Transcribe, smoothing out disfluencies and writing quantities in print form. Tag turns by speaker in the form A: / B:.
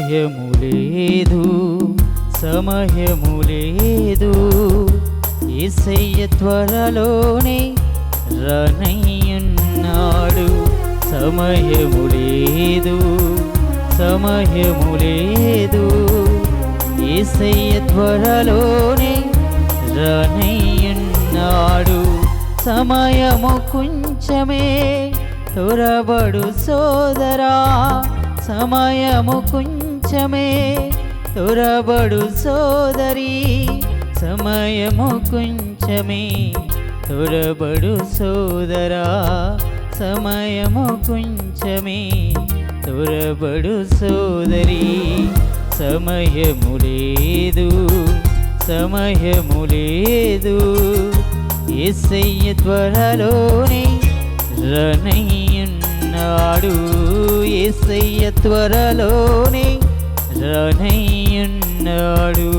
A: సమయము లేదు, సమయము లేదు, యేసయ్య త్వరలోనే రానయ్యున్నాడు. సమయము లేదు, సమయము లేదు, యేసయ్య త్వరలోనే రానయ్యున్నాడు. సమయము కొంచెమే త్వరబడు సోదరా, సమయము కొంచెమే త్వరబడు సోదరి, సమయము కొంచెమే త్వరబడు సోదరా, సమయము కొంచెమే త్వరబడు సోదరి. సమయము లేదు, సమయము లేదు, యేసయ్య త్వరలోనే రానయ్యున్నాడు. యేసయ్య త్వరలోనే రానయ్యున్నాడు.